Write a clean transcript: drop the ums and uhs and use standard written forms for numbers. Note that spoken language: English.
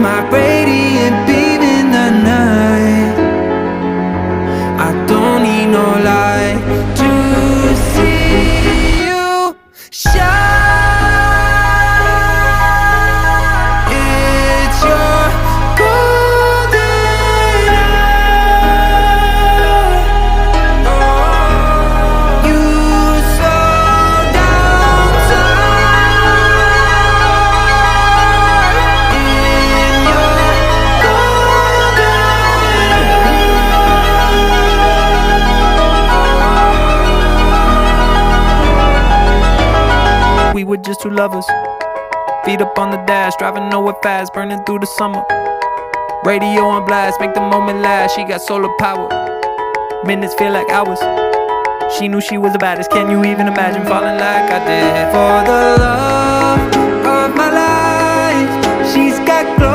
my radiant beam in the night. I don't need no light to see you shine. It's your golden hour. Oh, you slow down time in your golden hour. We were just two lovers, feet up on the dash, driving nowhere fast, burning through the summer. Radio on blast, make the moment last. She got solar power, minutes feel like hours. She knew she was the baddest. Can you even imagine falling like I did? For the love of my life, she's got glow.